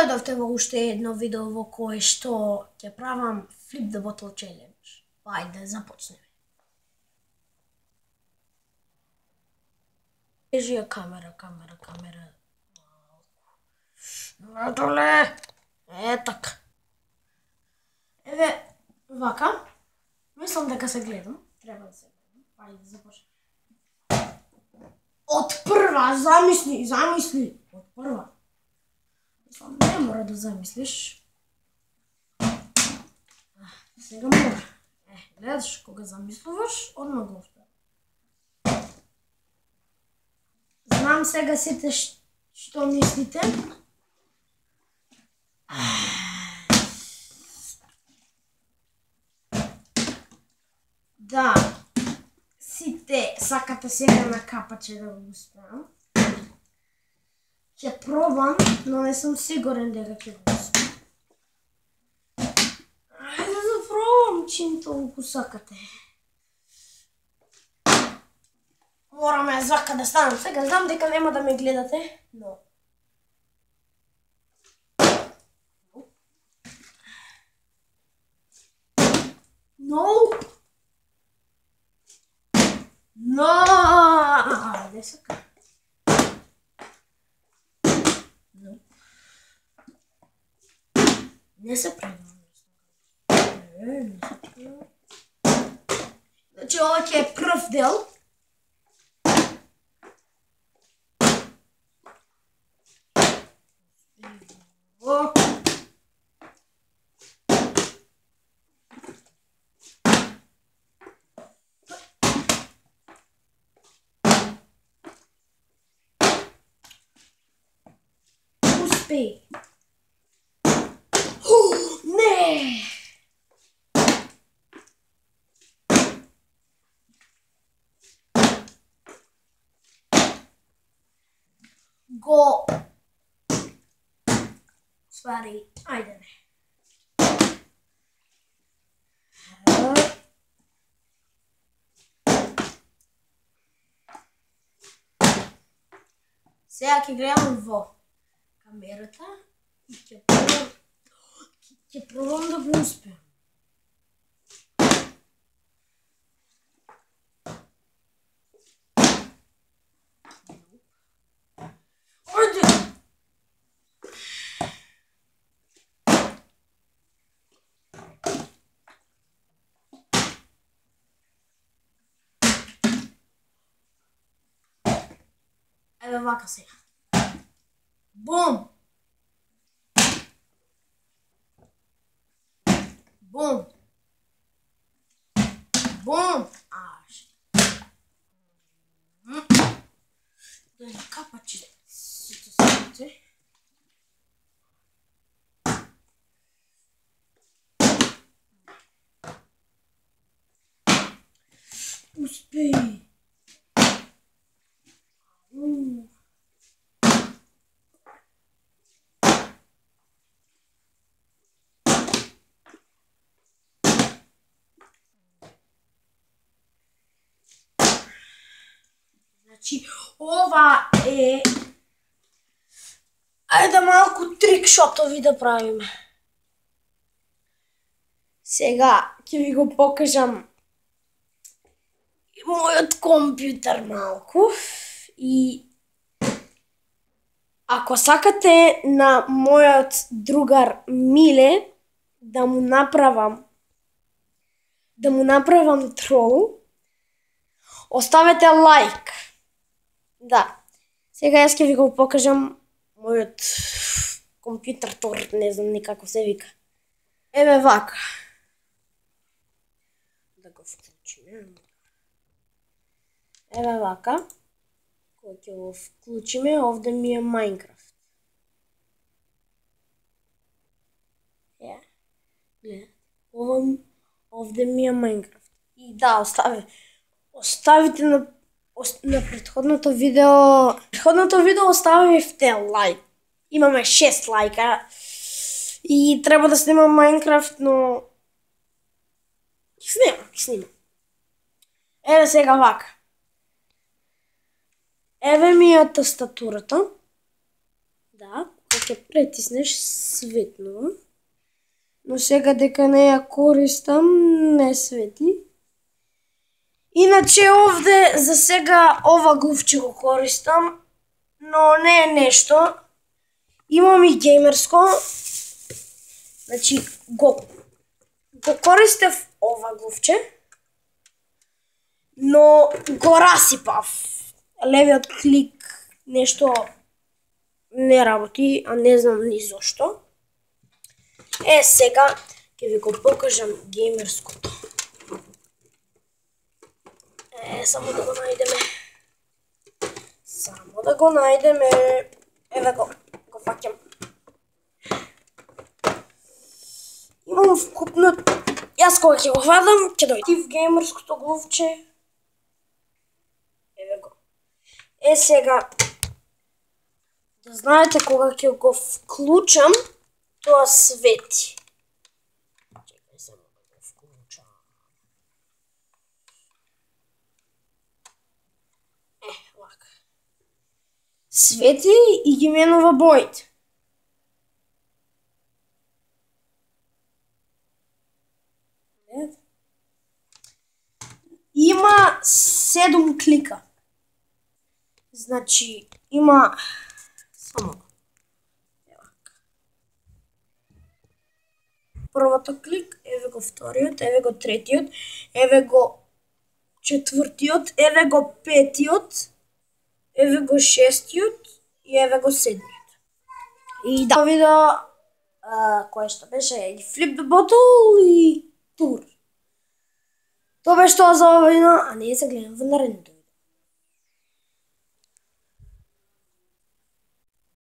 дојдовте во уште едно видео во кое што ќе правам Flip the Bottle Challenge. Па ајде, започнеме. Ежи ја камера. Надоле. Така. Еве, вака. Мислам дека се гледам. Треба да се гледам. Па ајде, започнеме. Од прва, замисли. Од прва. Мислам, не мора да замислиш. Сега мора. Гледаш, кога замислуваш, одма го успеа. Знам сега сите што мислите. Да, сите сакате сега на капаче да го успеам. Ќе пробам, но не сум сигурен дека ќе го успеам. Ајде да пробам, чим толку сакате. Мораме вака да станам. Сега знам дека нема да ме гледате, но... Ајде сака. Не се предам. Значи, ова ќе е прв дел. Успеј. Не! Го... Свари, ајде не. Сега ќе гледам во камерата и ќе пробам да го успеам. Ајде! Еве вака сега. Бум! Бум! Бум! Да не капачи сите сите. Успеј! Значи, ова е... Ајде малку трикшотови да правиме. Сега ќе ви го покажам мојот компјутер малку и ако сакате на мојот другар Миле да му направам трол, оставете лайк. Да. Сега јас ќе ви го покажам мојот компјутер тор, не знам ни како се вика. Еве вака. Да го вклучиме. Еве вака. Кога ќе го вклучиме, овде ми е Майнкрафт. Овде ми е Майнкрафт. И да, оставите на претходното видео оставивте лайк. Имаме 6 лайка. И треба да снимам Майнкрафт, но... Ќе снимам. Еве сега вака. Еве ми е тастатурата. Да, кога ќе притиснеш светнува. Но сега дека не ја користам, не свети. Иначе овде за сега ова глувче го користам, но не е нешто. Имам и геймерско. Значи го користев ова глувче, но го расипав. Левиот клик нешто не работи, а не знам ни зошто. Сега ќе ви го покажам геймерското. Само да го најдеме. Еве го фаќам. Имам вкупно. Јас кога ќе го фадам, ќе дојде в геймерското глувче. Еве го. Сега да знаете кога ќе го вклучам, тоа свети. Чекај само да го вклучам. Вака. Свети и ги менува боите. Има 7 клика. Значи има само првото клик, еве го вториот, еве го третиот, еве го четвртиот, еве го петиот, еве го шестиот и еве го седмиот. И да видео кое што беше Flip the Bottle и Тур. Тоа беше тоа за ова видео, а ние се гледаме во наредното.